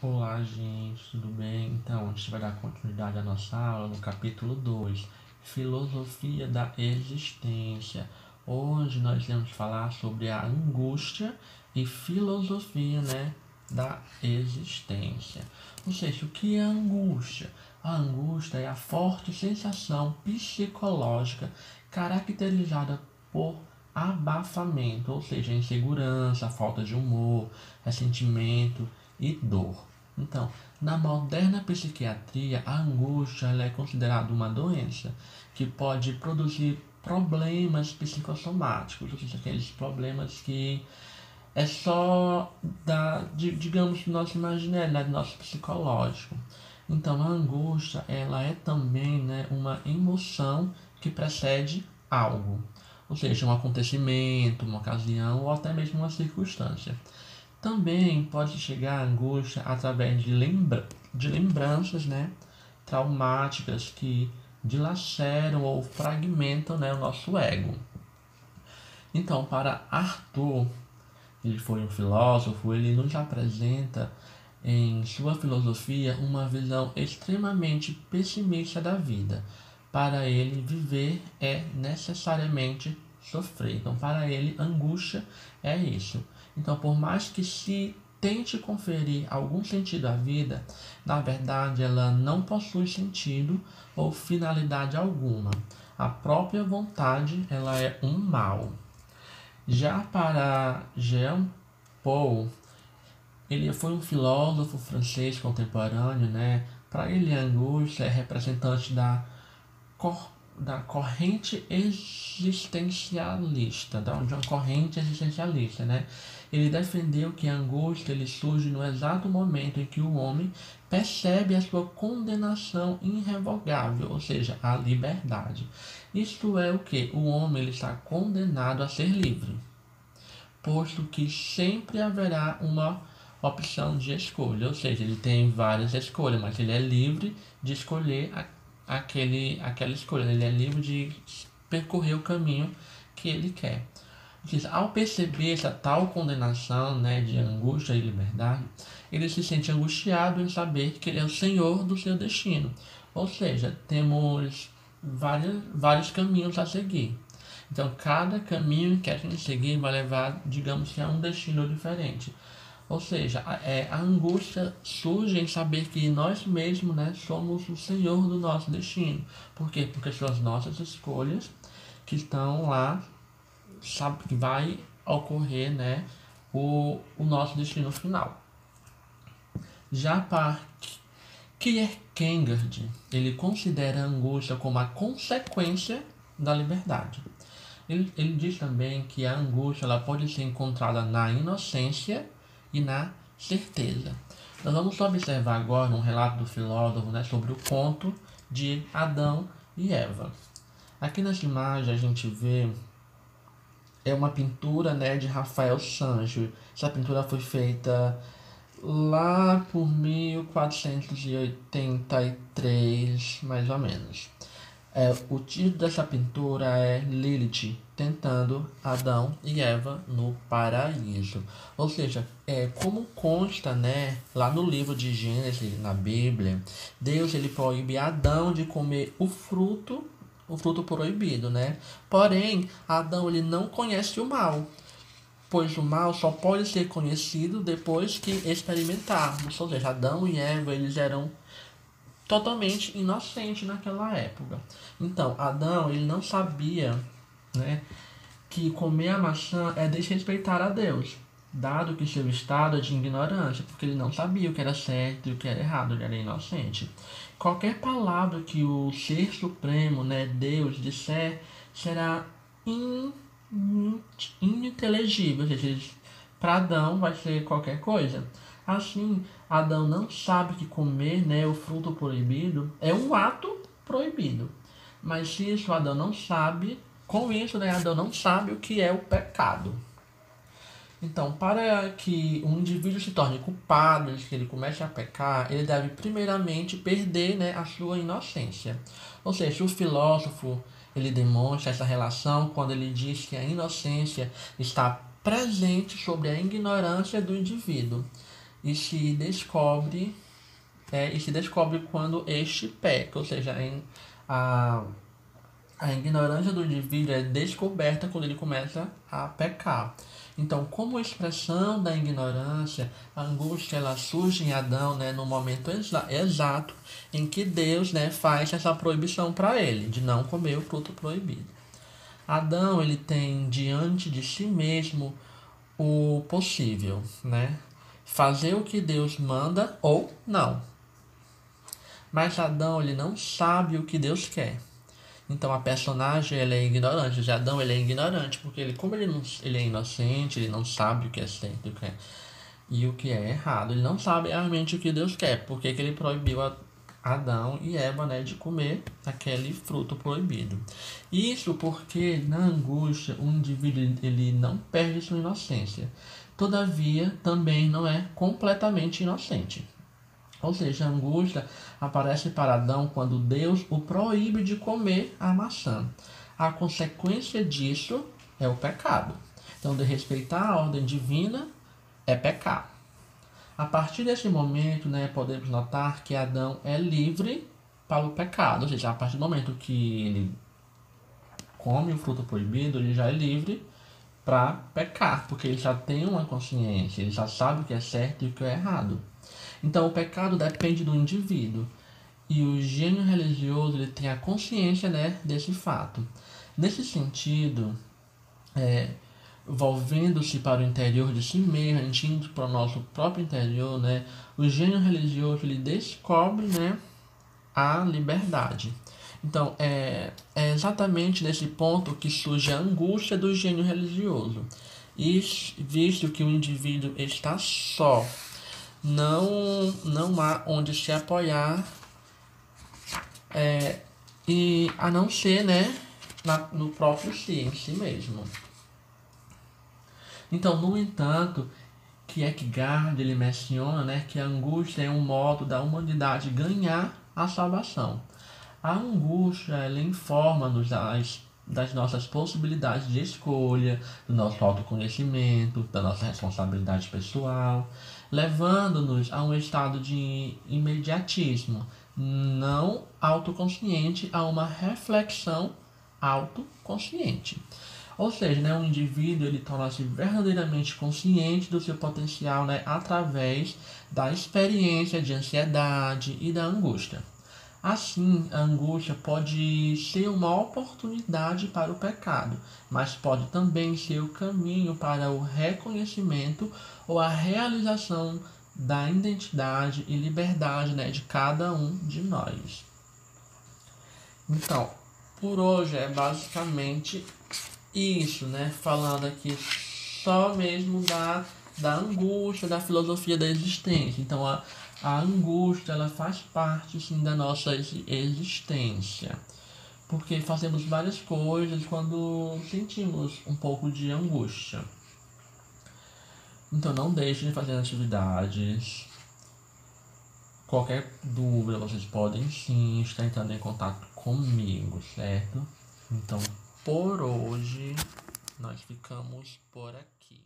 Olá, gente, tudo bem? Então, a gente vai dar continuidade à nossa aula no capítulo 2, Filosofia da Existência. Hoje nós vamos falar sobre a angústia e filosofia, da existência. Ou seja, o que é a angústia? A angústia é a forte sensação psicológica caracterizada por abafamento, ou seja, insegurança, falta de humor, ressentimento e dor. Então, na moderna psiquiatria, a angústia ela é considerada uma doença que pode produzir problemas psicossomáticos, ou seja, aqueles problemas que é só digamos, do nosso imaginário, do nosso psicológico. Então, a angústia ela é também, uma emoção que precede algo, ou seja, um acontecimento, uma ocasião ou até mesmo uma circunstância. Também pode chegar a angústia através de lembranças, traumáticas que dilaceram ou fragmentam, o nosso ego. Então, para Arthur, ele foi um filósofo, ele nos apresenta em sua filosofia uma visão extremamente pessimista da vida. Para ele, viver é necessariamente sofrer. Então, para ele, angústia é isso. Então, por mais que se tente conferir algum sentido à vida, na verdade ela não possui sentido ou finalidade alguma. A própria vontade ela é um mal. Já para Jean Paul, ele foi um filósofo francês contemporâneo, Para ele, a angústia é representante da corrente existencialista, de uma corrente existencialista, Ele defendeu que a angústia ele surge no exato momento em que o homem percebe a sua condenação irrevogável, ou seja, a liberdade. Isto é o que? O homem ele está condenado a ser livre, posto que sempre haverá uma opção de escolha, ou seja, ele tem várias escolhas, mas ele é livre de escolher aquela escolha, ele é livre de percorrer o caminho que ele quer. Ou seja, ao perceber essa tal condenação, de angústia e liberdade, ele se sente angustiado em saber que ele é o senhor do seu destino. Ou seja, temos vários caminhos a seguir. Então, cada caminho que a gente seguir vai levar, digamos que, a um destino diferente. Ou seja, a angústia surge em saber que nós mesmos, somos o senhor do nosso destino. Por quê? Porque são as nossas escolhas que estão lá, sabe que vai ocorrer, o nosso destino final. Já para Kierkegaard, ele considera a angústia como a consequência da liberdade. Ele diz também que a angústia ela pode ser encontrada na inocência e na certeza. Nós vamos observar agora um relato do filósofo, sobre o conto de Adão e Eva. Aqui nessa imagem a gente vê uma pintura, de Rafael Sancho. Essa pintura foi feita lá por 1483, mais ou menos. O título dessa pintura é Lilith, tentando Adão e Eva no paraíso. Ou seja, como consta, lá no livro de Gênesis, na Bíblia, Deus ele proíbe Adão de comer o fruto proibido, Porém, Adão ele não conhece o mal, pois o mal só pode ser conhecido depois que experimentarmos. Ou seja, Adão e Eva eles eram totalmente inocentes naquela época. Então, Adão ele não sabia, que comer a maçã é desrespeitar a Deus, dado que seu estado é de ignorância, porque ele não sabia o que era certo e o que era errado, ele era inocente. Qualquer palavra que o Ser Supremo, Deus, disser, será ininteligível, ou seja, para Adão vai ser qualquer coisa. Assim, Adão não sabe que comer, o fruto proibido é um ato proibido. Mas se isso Adão não sabe, com isso, Adão não sabe o que é o pecado. Então, para que um indivíduo se torne culpado, que ele comece a pecar, ele deve primeiramente perder, a sua inocência. Ou seja, o filósofo ele demonstra essa relação quando ele diz que a inocência está presente sobre a ignorância do indivíduo. e se descobre quando este peca, ou seja, a, a ignorância do indivíduo é descoberta quando ele começa a pecar. Então, como expressão da ignorância, a angústia ela surge em Adão, né, no momento exato em que Deus, né, faz essa proibição para ele de não comer o fruto proibido. Adão ele tem diante de si mesmo o possível, né? Fazer o que Deus manda ou não. Mas Adão ele não sabe o que Deus quer. Então a personagem ela é ignorante. O Adão ele é ignorante porque ele é inocente, ele não sabe o que é certo e o que é errado. Ele não sabe realmente o que Deus quer. Porque ele proibiu Adão e Eva, né, de comer aquele fruto proibido. Isso porque na angústia o indivíduo ele não perde sua inocência. Todavia também não é completamente inocente. Ou seja, a angústia aparece para Adão quando Deus o proíbe de comer a maçã. A consequência disso é o pecado. Então, de respeitar a ordem divina é pecar. A partir desse momento, né, podemos notar que Adão é livre para o pecado. Ou seja, a partir do momento que ele come o fruto proibido, ele já é livre para pecar, porque ele já tem uma consciência, ele já sabe o que é certo e o que é errado. Então, o pecado depende do indivíduo. E o gênio religioso ele tem a consciência, né, desse fato. Nesse sentido, volvendo-se para o interior de si mesmo, a gente indo para o nosso próprio interior, né, o gênio religioso ele descobre, né, a liberdade. Então, é exatamente nesse ponto que surge a angústia do gênio religioso. E visto que o indivíduo está só, não há onde se apoiar, e a não ser, né, no próprio si, em si mesmo. Então, no entanto, Kierkegaard ele menciona, né, que a angústia é um modo da humanidade ganhar a salvação. A angústia ela informa-nos das nossas possibilidades de escolha, do nosso autoconhecimento, da nossa responsabilidade pessoal, levando-nos a um estado de imediatismo, não autoconsciente, a uma reflexão autoconsciente. Ou seja, né, um indivíduo ele torna-se verdadeiramente consciente do seu potencial, né, através da experiência de ansiedade e da angústia. Assim, a angústia pode ser uma oportunidade para o pecado, mas pode também ser o caminho para o reconhecimento ou a realização da identidade e liberdade, né, de cada um de nós. Então, por hoje é basicamente isso, né? Falando aqui só mesmo da angústia, da filosofia da existência. Então, a angústia, ela faz parte, sim, da nossa existência. Porque fazemos várias coisas quando sentimos um pouco de angústia. Então, não deixem de fazer atividades. Qualquer dúvida, vocês podem sim estar entrando em contato comigo, certo? Então, por hoje, nós ficamos por aqui.